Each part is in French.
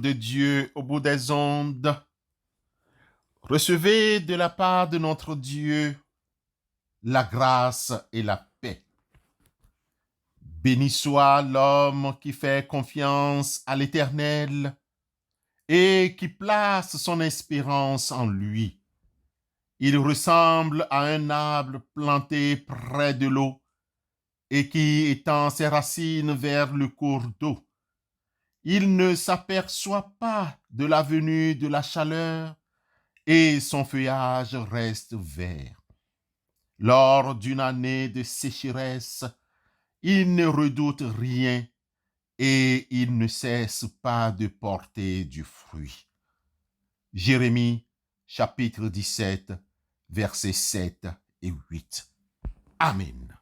de Dieu au bout des ondes, recevez de la part de notre Dieu la grâce et la paix. Béni soit l'homme qui fait confiance à l'Éternel et qui place son espérance en lui. Il ressemble à un arbre planté près de l'eau et qui étend ses racines vers le cours d'eau. Il ne s'aperçoit pas de la venue de la chaleur et son feuillage reste vert. Lors d'une année de sécheresse, il ne redoute rien et il ne cesse pas de porter du fruit. Jérémie, chapitre 17, versets 7 et 8. Amen.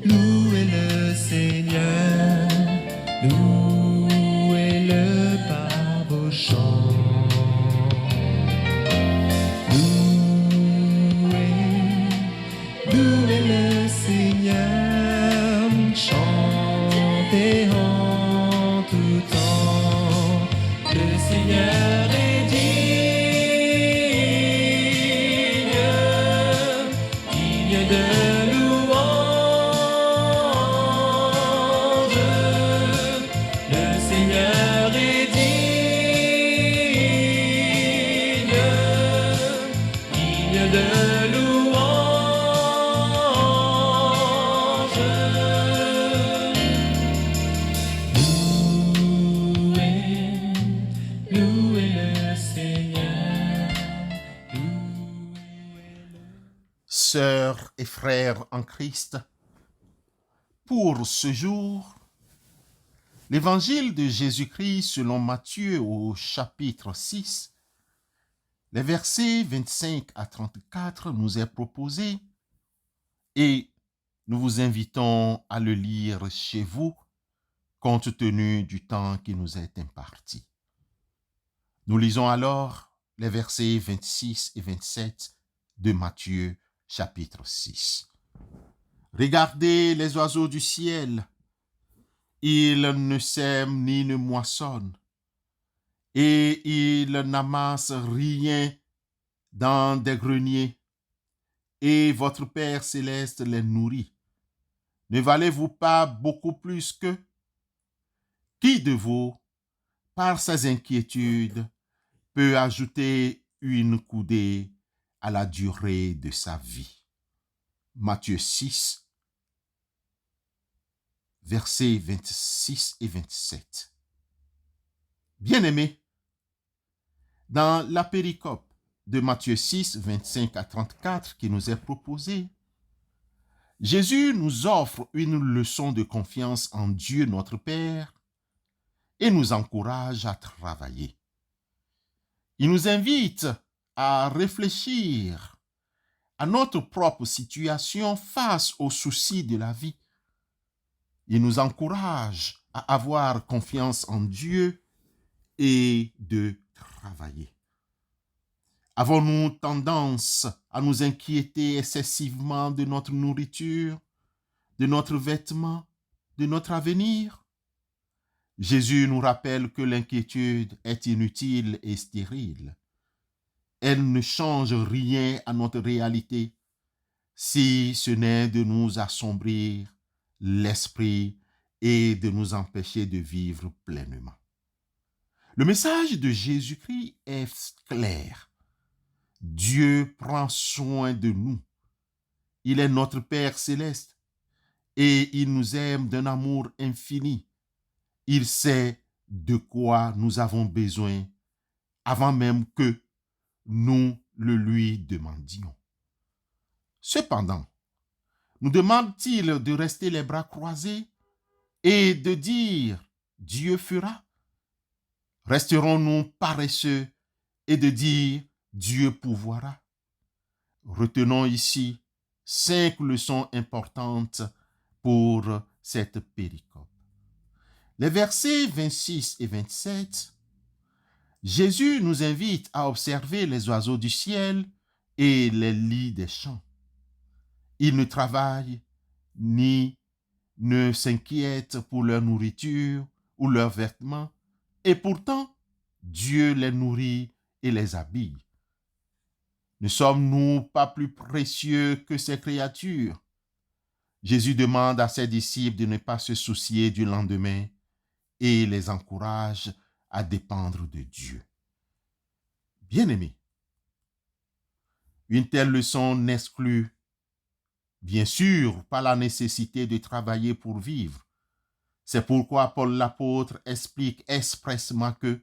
Louez le Seigneur, louez-le par vos chants. Louez le Seigneur, chantez en tout temps. Le Seigneur est digne de louange. Le Seigneur est digne de louange. Louez le Seigneur. Sœurs et frères en Christ, pour ce jour, l'évangile de Jésus-Christ selon Matthieu au chapitre 6, les versets 25 à 34 nous est proposé et nous vous invitons à le lire chez vous compte tenu du temps qui nous est imparti. Nous lisons alors les versets 26 et 27 de Matthieu chapitre 6. Regardez les oiseaux du ciel, ils ne sèment ni ne moissonnent, et ils n'amassent rien dans des greniers, et votre Père céleste les nourrit. Ne valez-vous pas beaucoup plus qu'eux? Qui de vous, par ses inquiétudes, peut ajouter une coudée à la durée de sa vie? Matthieu 6, versets 26 et 27. Bien-aimés, dans la péricope de Matthieu 6, 25 à 34 qui nous est proposée, Jésus nous offre une leçon de confiance en Dieu notre Père et nous encourage à travailler. Il nous invite à réfléchir à notre propre situation face aux soucis de la vie. Il nous encourage à avoir confiance en Dieu et de travailler. Avons-nous tendance à nous inquiéter excessivement de notre nourriture, de notre vêtement, de notre avenir? Jésus nous rappelle que l'inquiétude est inutile et stérile. Elle ne change rien à notre réalité, si ce n'est de nous assombrir l'esprit et de nous empêcher de vivre pleinement. Le message de Jésus-Christ est clair. Dieu prend soin de nous. Il est notre Père céleste et il nous aime d'un amour infini. Il sait de quoi nous avons besoin avant même que nous le lui demandions. Cependant, nous demande-t-il de rester les bras croisés et de dire « Dieu fera » ? Resterons-nous paresseux et de dire « Dieu pourvoira » ? Retenons ici 5 leçons importantes pour cette péricope. Les versets 26 et 27, Jésus nous invite à observer les oiseaux du ciel et les lys des champs. Ils ne travaillent ni ne s'inquiètent pour leur nourriture ou leurs vêtements, et pourtant, Dieu les nourrit et les habille. Ne sommes-nous pas plus précieux que ces créatures? Jésus demande à ses disciples de ne pas se soucier du lendemain et les encourage à dépendre de Dieu. Bien-aimés, une telle leçon n'exclut bien sûr pas la nécessité de travailler pour vivre. C'est pourquoi Paul l'apôtre explique expressément que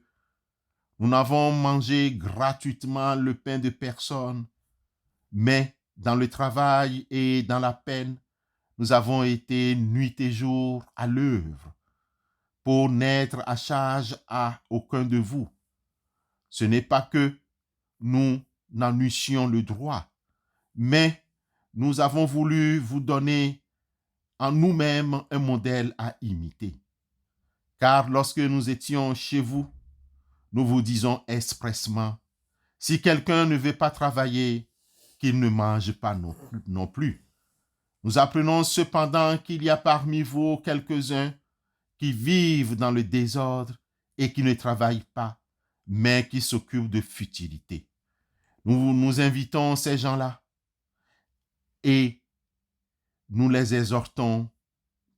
nous n'avons mangé gratuitement le pain de personne, mais dans le travail et dans la peine, nous avons été nuit et jour à l'œuvre pour n'être à charge à aucun de vous. Ce n'est pas que nous n'en eussions le droit, mais nous avons voulu vous donner en nous-mêmes un modèle à imiter. Car lorsque nous étions chez vous, nous vous disons expressément, si quelqu'un ne veut pas travailler, qu'il ne mange pas non plus. Nous apprenons cependant qu'il y a parmi vous quelques-uns qui vivent dans le désordre et qui ne travaillent pas, mais qui s'occupent de futilités. Nous invitons ces gens-là et nous les exhortons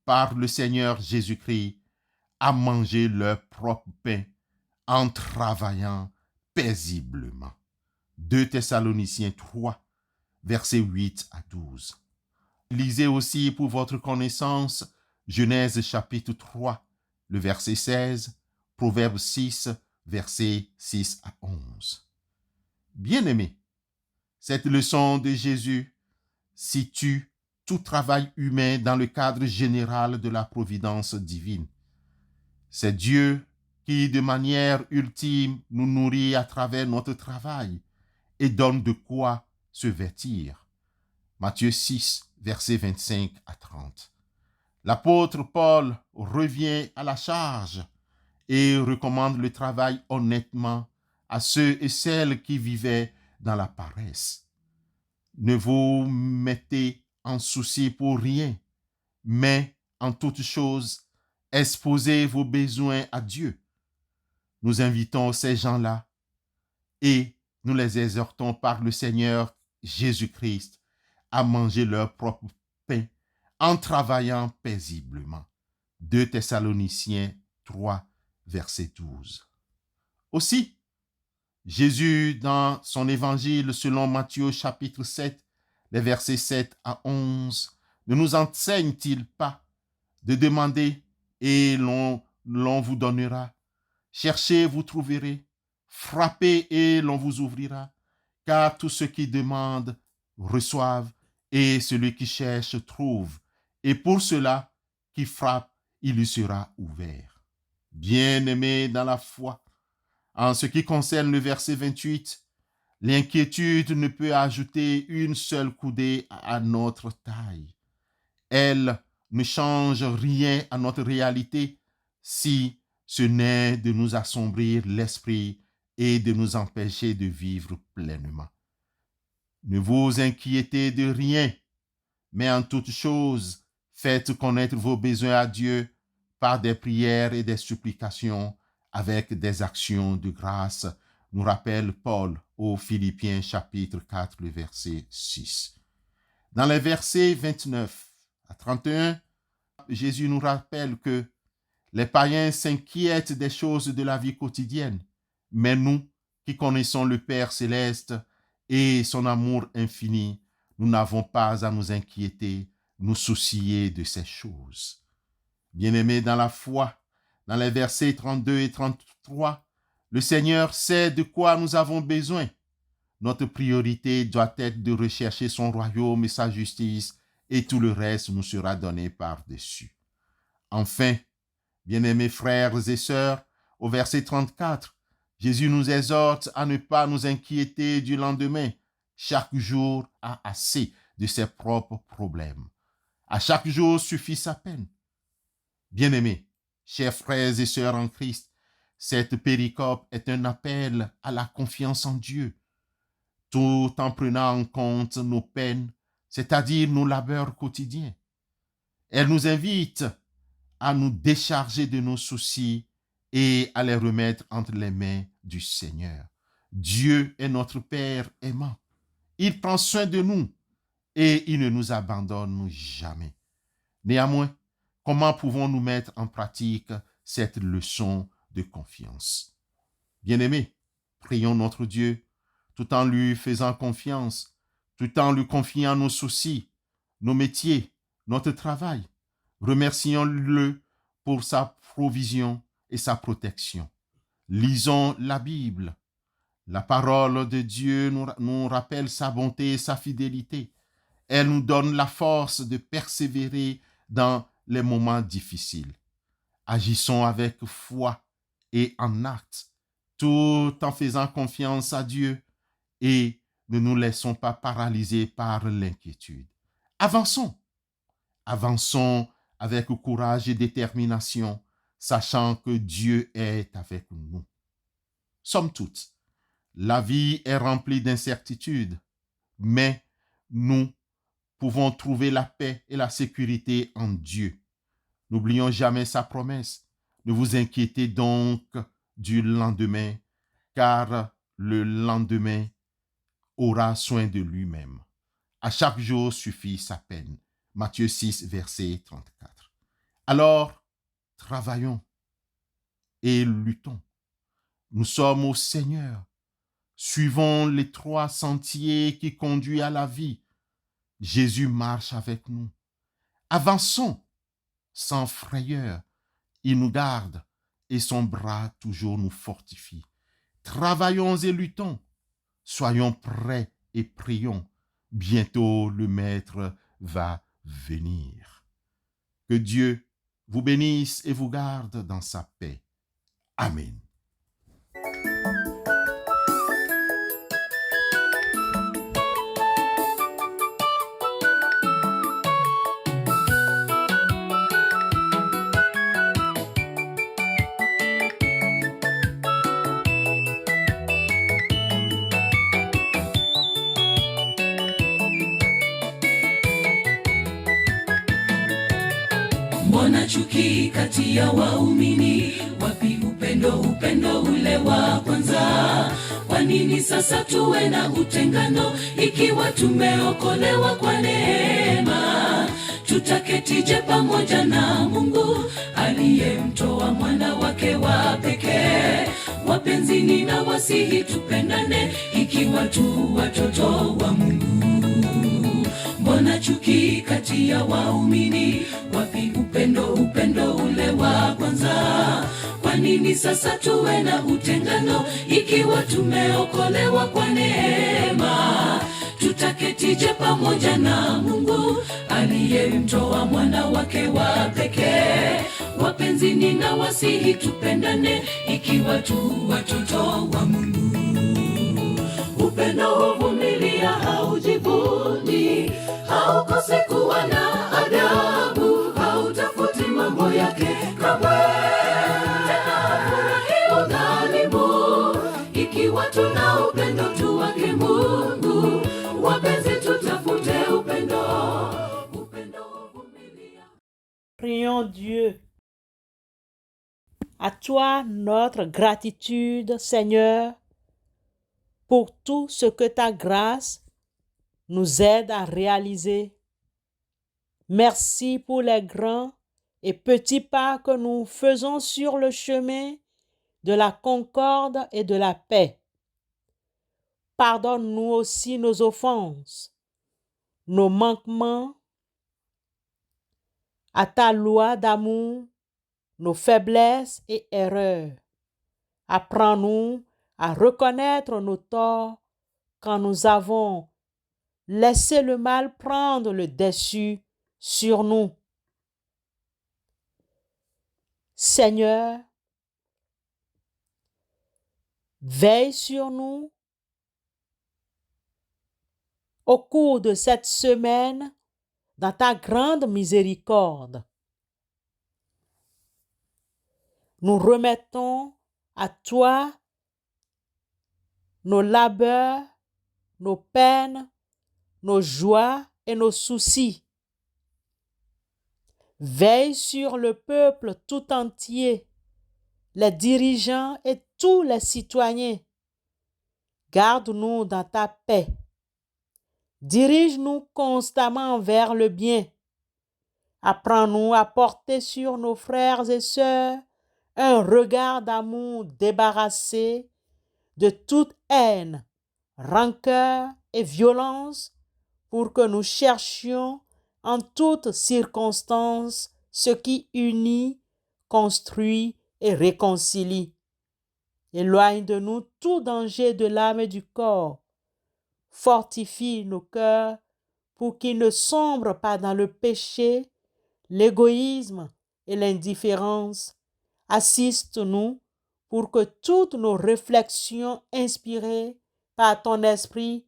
par le Seigneur Jésus-Christ à manger leur propre pain en travaillant paisiblement. 2 Thessaloniciens 3, versets 8 à 12. Lisez aussi pour votre connaissance Genèse chapitre 3, le verset 16, Proverbe 6, versets 6 à 11. Bien-aimés, cette leçon de Jésus situe tout travail humain dans le cadre général de la providence divine. C'est Dieu qui, de manière ultime, nous nourrit à travers notre travail et donne de quoi se vêtir. Matthieu 6, versets 25 à 30. L'apôtre Paul revient à la charge et recommande le travail honnêtement à ceux et celles qui vivaient dans la paresse. Ne vous mettez en souci pour rien, mais en toutes choses, exposez vos besoins à Dieu. Nous invitons ces gens-là et nous les exhortons par le Seigneur Jésus-Christ à manger leur propre pain en travaillant paisiblement. 2 Thessaloniciens 3, verset 12. Aussi, Jésus, dans son évangile selon Matthieu chapitre 7, les versets 7 à 11, ne nous enseigne-t-il pas de demander et l'on vous donnera, cherchez, vous trouverez, frappez et l'on vous ouvrira, car tous ceux qui demandent reçoivent, et celui qui cherche trouve, et pour cela qui frappe, il lui sera ouvert. Bien-aimés dans la foi, en ce qui concerne le verset 28, l'inquiétude ne peut ajouter une seule coudée à notre taille. Elle ne change rien à notre réalité si ce n'est de nous assombrir l'esprit et de nous empêcher de vivre pleinement. Ne vous inquiétez de rien, mais en toutes choses, faites connaître vos besoins à Dieu par des prières et des supplications avec des actions de grâce, nous rappelle Paul aux Philippiens chapitre 4, le verset 6. Dans les versets 29 à 31, Jésus nous rappelle que les païens s'inquiètent des choses de la vie quotidienne, mais nous, qui connaissons le Père céleste et son amour infini, nous n'avons pas à nous inquiéter, nous soucier de ces choses. Bien-aimés dans la foi, dans les versets 32 et 33, le Seigneur sait de quoi nous avons besoin. Notre priorité doit être de rechercher son royaume et sa justice, et tout le reste nous sera donné par-dessus. Enfin, bien-aimés frères et sœurs, au verset 34, Jésus nous exhorte à ne pas nous inquiéter du lendemain. Chaque jour a assez de ses propres problèmes. À chaque jour suffit sa peine. Bien-aimés, chers frères et sœurs en Christ, cette péricope est un appel à la confiance en Dieu, tout en prenant en compte nos peines, c'est-à-dire nos labeurs quotidiens. Elle nous invite à nous décharger de nos soucis et à les remettre entre les mains du Seigneur. Dieu est notre Père aimant. Il prend soin de nous et il ne nous abandonne jamais. Néanmoins, comment pouvons-nous mettre en pratique cette leçon de confiance? Bien-aimés, prions notre Dieu tout en lui faisant confiance, tout en lui confiant nos soucis, nos métiers, notre travail. Remercions-le pour sa provision et sa protection. Lisons la Bible. La parole de Dieu nous rappelle sa bonté et sa fidélité. Elle nous donne la force de persévérer dans les moments difficiles. Agissons avec foi et en acte, tout en faisant confiance à Dieu et ne nous laissons pas paralyser par l'inquiétude. Avançons avec courage et détermination, sachant que Dieu est avec nous. Somme toute, la vie est remplie d'incertitudes, mais nous pouvons trouver la paix et la sécurité en Dieu. N'oublions jamais sa promesse. Ne vous inquiétez donc du lendemain, car le lendemain aura soin de lui-même. À chaque jour suffit sa peine. Matthieu 6, verset 34. Alors, travaillons et luttons. Nous sommes au Seigneur. Suivons les 3 sentiers qui conduisent à la vie. Jésus marche avec nous. Avançons sans frayeur. Il nous garde et son bras toujours nous fortifie. Travaillons et luttons. Soyons prêts et prions. Bientôt le Maître va venir. Que Dieu vous bénisse et vous garde dans sa paix. Amen. Mbona chuki kati ya waumini? Wapi upendo ule wa kwanza? Kwa nini sasa tuwe na utengano ikiwa tumeokolewa kwa neema? Tutaketije pamoja na Mungu aliyemtoa mwana wake wa pekee? Wapenzi, ninawasihi tupendane ikiwa tu watoto wa Mungu. Mbona chuki kati ya waumini? Wapi upendo ule wa kwanza? Kwa nini sasa tuwe na utengano ikiwa tumeokolewa kwa neema? Tutaketije pamoja na Mungu aliyemtoa mwana wake wa pekee? Wapenzi, ninawasihi tupendane ikiwa tu watoto wa Mungu. Upendo huvumilia, haujivuni, haukosi kuwa na adabu, hautafuti mambo yake kamwe, tena hafurahi udhalimu. Ikiwa tuna upendo tu wake Mungu, wapenzi, tutafute upendo huvumilia. Prions Dieu. À toi notre gratitude, Seigneur, pour tout ce que ta grâce nous aide à réaliser. Merci pour les grands et petits pas que nous faisons sur le chemin de la concorde et de la paix. Pardonne-nous aussi nos offenses, nos manquements à ta loi d'amour, nos faiblesses et erreurs. Apprends-nous à reconnaître nos torts quand nous avons laissé le mal prendre le dessus sur nous. Seigneur, veille sur nous au cours de cette semaine dans ta grande miséricorde. Nous remettons à toi nos labeurs, nos peines, nos joies et nos soucis. Veille sur le peuple tout entier, les dirigeants et tous les citoyens. Garde-nous dans ta paix. Dirige-nous constamment vers le bien. Apprends-nous à porter sur nos frères et sœurs un regard d'amour débarrassé de toute haine, rancœur et violence, pour que nous cherchions en toutes circonstances ce qui unit, construit et réconcilie. Éloigne de nous tout danger de l'âme et du corps. Fortifie nos cœurs pour qu'ils ne sombrent pas dans le péché, l'égoïsme et l'indifférence. Assiste-nous pour que toutes nos réflexions inspirées par ton esprit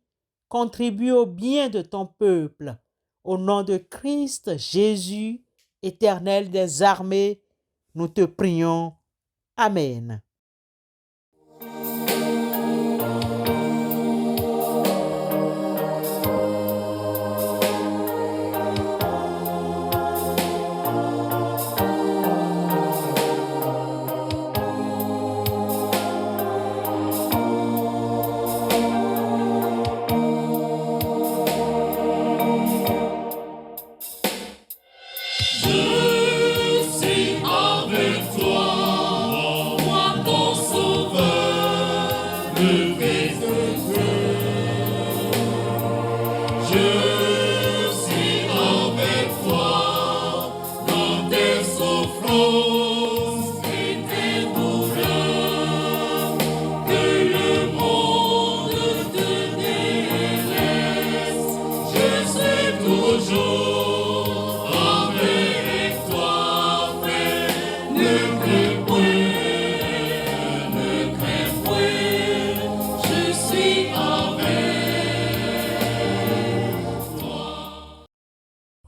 contribuent au bien de ton peuple. Au nom de Christ Jésus, Éternel des armées, nous te prions. Amen. Je suis avec toi, moi ton sauveur, le Fils de Dieu. Je suis avec toi dans tes souffrances et tes douleurs, que le monde te délaisse. Je suis toujours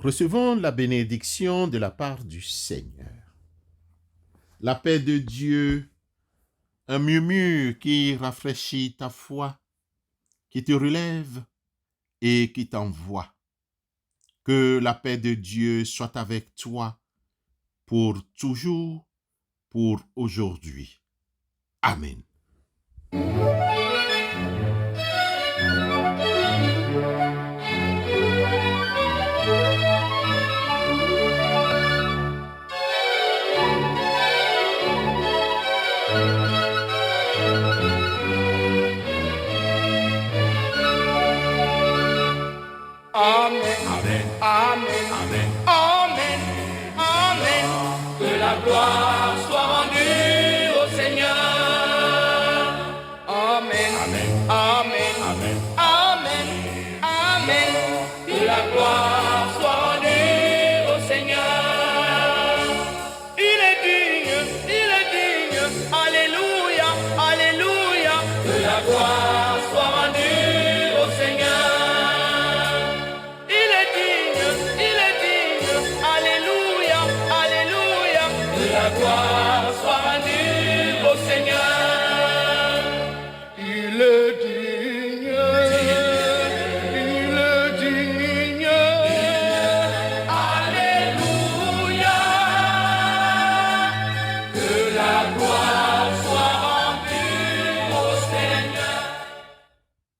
Recevons la bénédiction de la part du Seigneur. La paix de Dieu, un murmure qui rafraîchit ta foi, qui te relève et qui t'envoie. Que la paix de Dieu soit avec toi pour toujours, pour aujourd'hui. Amen.